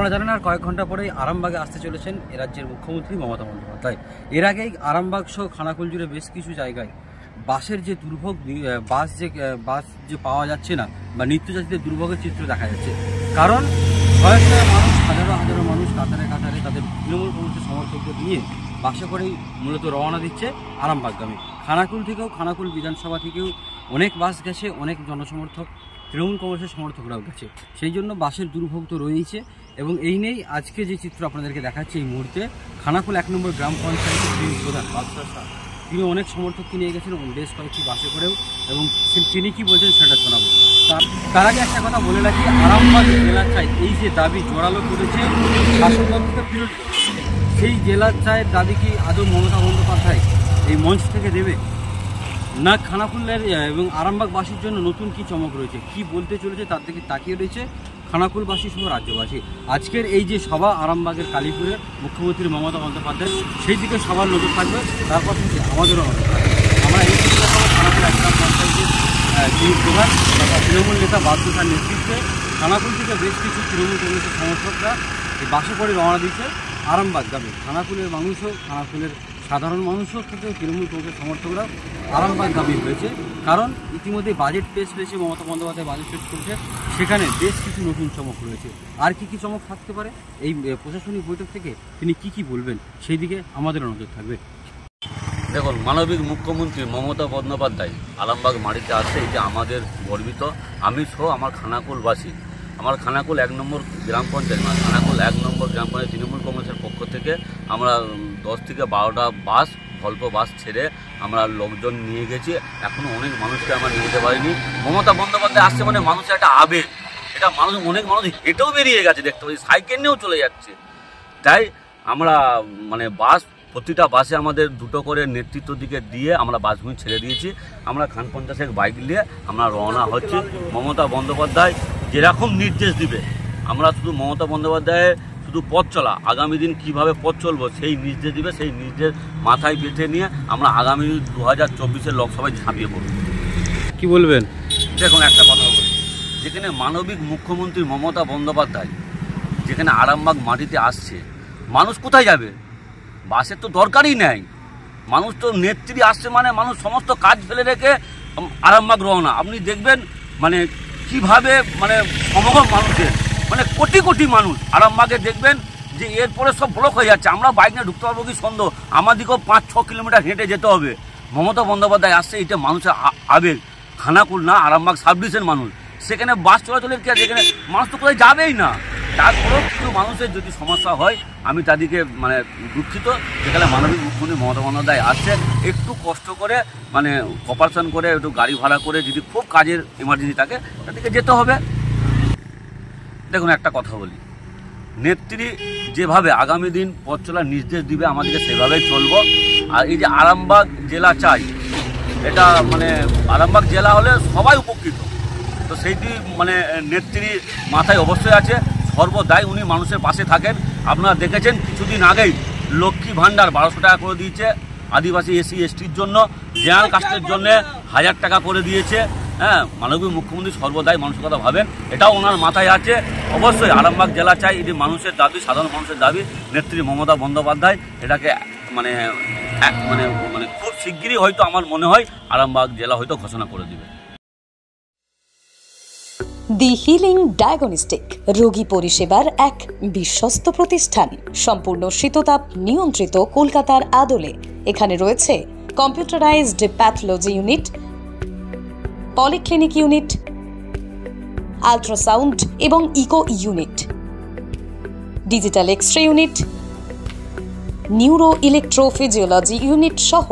আপনারা জানেন আর কয়েক ঘন্টা পরেই আরামবাগে আসতে চলেছেন এ রাজ্যের মুখ্যমন্ত্রী মমতা বন্দ্যোপাধ্যায়। এর আগেই আরামবাগ সহ খানাকুল জুড়ে বেশ কিছু জায়গায় বাসের যে দুর্ভোগ, বাস যে পাওয়া যাচ্ছে না বা নিত্যযাত্রীদের দুর্ভোগের চিত্র দেখা যাচ্ছে। কারণ শয়ে শয়ে মানুষ, হাজারো হাজারো মানুষ কাতারে কাতারে তাদের তৃণমূল কংগ্রেসের সমর্থকদের নিয়ে বাসে করেই মূলত রওনা দিচ্ছে আরামবাগগামী। খানাকুল থেকেও, খানাকুল বিধানসভা থেকেও অনেক বাস গেছে, অনেক জনসমর্থক তৃণমূল কংগ্রেসের সমর্থকরাও গেছে। সেই জন্য বাসের দুর্ভোগ তো রয়েছে এবং এই নিয়েই আজকে যে চিত্র আপনাদেরকে দেখাচ্ছে এই মুহূর্তে, খানাকুল 1 নম্বর গ্রাম পঞ্চায়েতের যিনি প্রধান বাদশাহ শাহ, তিনি অনেক সমর্থককে নিয়ে গেছেন এবং বেশ কয়েকটি বাসে করেও, এবং তিনি কি বলছেন সেটা শোনাবো। তার আগে একটা কথা বলে রাখি, আরামবাগ জেলা চাই এই যে দাবি জোরালো করেছে শাসক থেকে বিরোধী, সেই জেলা চায়ের দাবি কি আদৌ মমতা বন্দ্যোপাধ্যায় এই মঞ্চ থেকে দেবে, না খানাকুলের এবং আরামবাগবাসীর জন্য নতুন কি চমক রয়েছে, কি বলতে চলেছে তার দিকে তাকিয়ে রয়েছে খানাকুলবাসী সহ রাজ্যবাসী। আজকের এই যে সভা আরামবাগের কালীপুরে মুখ্যমন্ত্রী মমতা বন্দ্যোপাধ্যায়, সেই দিকে সবার নজর থাকবে, তার পাশাপাশি আমাদেরও নজর থাকবে। আমরা এই দিকে খানাকুল 1 গ্রাম পঞ্চায়েতের যিনি প্রধান তৃণমূল নেতা বাদশাহ শাহর নেতৃত্বে খানাকুল থেকে বেশ কিছু তৃণমূল কংগ্রেসের সমর্থকরা এই বাসে করে রওনা দিচ্ছে আরামবাগগামী। খানাকুলের মানুষও, খানাকুলের সাধারণ মানুষও থেকে তৃণমূল কংগ্রেস সমর্থকরা আরামবাগগামী হয়েছে। কারণ ইতিমধ্যে বাজেট পেশ হয়েছে, মমতা বন্দ্যোপাধ্যায় বাজেট পেশ করছে, সেখানে বেশ কিছু নতুন চমক রয়েছে। আর কি চমক থাকতে পারে এই প্রশাসনিক বৈঠক থেকে, তিনি কি বলবেন সেই দিকে আমাদেরও নজর থাকবে। দেখুন, মানবিক মুখ্যমন্ত্রী মমতা বন্দ্যোপাধ্যায় আরামবাগ মাটিতে আসছে, এটা আমাদের গর্বিত। আমি সহ আমার খানাকুলবাসী, আমার খানাকুল 1 নম্বর গ্রাম পঞ্চায়েত, মানে খানাকুল 1 নম্বর গ্রাম পঞ্চায়েত তৃণমূল কংগ্রেসের পক্ষ থেকে আমরা 10 থেকে 12টা বাস, অল্প বাস ছেড়ে আমরা লোকজন নিয়ে গেছি। এখনও অনেক মানুষকে আমরা নিয়ে যেতে পারিনি। মমতা বন্দ্যোপাধ্যায় আসছে মানে মানুষের একটা আবেগ, এটা অনেক মানুষ হেঁটেও বেরিয়ে গেছে, দেখতে পাচ্ছি সাইকেল নিয়েও চলে যাচ্ছে। তাই আমরা মানে প্রতিটা বাসে আমাদের 2টো করে নেতৃত্ব দিকে দিয়ে আমরা বাসগুলি ছেড়ে দিয়েছি। আমরা খান 50 বাইক নিয়ে আমরা রওনা হচ্ছি। মমতা বন্দ্যোপাধ্যায় যেরকম নির্দেশ দিবে, আমরা শুধু মমতা বন্দ্যোপাধ্যায়ের শুধু পথ চলা, আগামী দিন কীভাবে পথ চলবো সেই নির্দেশ দিবে, সেই নির্দেশ মাথায় পেতে নিয়ে আমরা আগামী 2024 লোকসভায় ঝাঁপিয়ে পড়ব। কি বলবেন? দেখুন, একটা কথা বলি, যেখানে মানবিক মুখ্যমন্ত্রী মমতা বন্দ্যোপাধ্যায় যেখানে আরামবাগ মাটিতে আসছে, মানুষ কোথায় যাবে? বাসের তো দরকারই নেই। মানুষ তো নেত্রী আসছে মানে মানুষ সমস্ত কাজ ফেলে রেখে আরামবাগ রওনা। আপনি দেখবেন মানে কিভাবে মানে সমাগম মানুষের, মানে কোটি কোটি মানুষ আরামবাগে দেখবেন যে এরপরে সব ব্লক হয়ে যাচ্ছে। আমরা বাইক নিয়ে ঢুকতে পারবো কি সন্দেহ, আমাদেরকেও 5-6 কিলোমিটার হেঁটে যেতে হবে। মমতা বন্দ্যোপাধ্যায় আসছে, এটা মানুষের আবেগ। খানাকুল না, আরামবাগ সাব ডিভিশন মানুষ, সেখানে বাস চলাচলের কি আছে, যেখানে মানুষ তো কোথায় যাবেই না। তারপরেও কিছু মানুষের যদি সমস্যা হয়, আমি তাদেরকে মানে দুঃখিত। যেখানে মানবিক মুখ্যমন্ত্রী মমতা বন্দ্যোপাধ্যায় আসছে, একটু কষ্ট করে মানে কপারেশন করে, একটু গাড়ি ভাড়া করে, যদি খুব কাজের এমার্জেন্সি থাকে তাদেরকে যেতে হবে। দেখুন, একটা কথা বলি, নেত্রী যেভাবে আগামী দিন পথ চলার নির্দেশ দিবে, আমাদেরকে সেভাবেই চলবো। আর এই যে আরামবাগ জেলা চাই, এটা মানে আরামবাগ জেলা হলে সবাই উপকৃত, তো সেইটি মানে নেত্রীর মাথায় অবশ্যই আছে। সর্বদাই উনি মানুষের পাশে থাকেন। আপনারা দেখেছেন কিছুদিন আগেই লক্ষ্মী ভাণ্ডার 1200 টাকা করে দিয়েছে, আদিবাসী SC STর জন্য, জেনারেল কাস্টের জন্য 1000 টাকা করে দিয়েছে। হ্যাঁ, মানবিক মুখ্যমন্ত্রী সর্বদাই মানুষের কথা ভাবেন, এটাও ওনার মাথায় আছে। অবশ্যই আরামবাগ জেলা চাই, এটি মানুষের দাবি, সাধারণ মানুষের দাবি। নেত্রী মমতা বন্দ্যোপাধ্যায় এটাকে মানে মানে খুব শিগগিরই হয়তো আমার মনে হয় আরামবাগ জেলা হয়তো ঘোষণা করে দিবে। দি হিলিং ডায়াগনস্টিক রোগী পরিষেবার এক বিশ্বস্ত প্রতিষ্ঠান, সম্পূর্ণ শীততাপ নিয়ন্ত্রিত, কলকাতার আদলে। এখানে রয়েছে computerised pathology unit, polyclinic unit, ultrasound এবং echo unit, digital x-ray unit, neuro electrophysiology unit সহ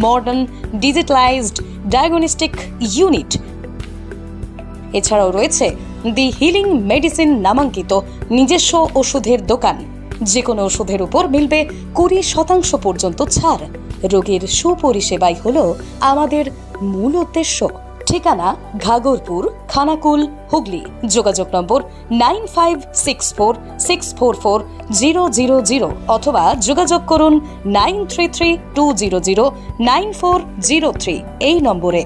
মডার্ন ডিজিটালাইজড ডায়াগনস্টিক ইউনিট। এছাড়াও রয়েছে দি হিলিং মেডিসিন নামাঙ্কিত নিজস্ব ওষুধের দোকান। যে কোনো ওষুধের উপর মিলবে 20% পর্যন্ত ছাড়। রোগীর সুপরিষেবাই হলো আমাদের মূল উদ্দেশ্য। ঠিকানা ঘাগরপুর, খানাকুল, হুগলি। যোগাযোগ নম্বর 9564644000 অথবা যোগাযোগ করুন 9332009403 এই নম্বরে।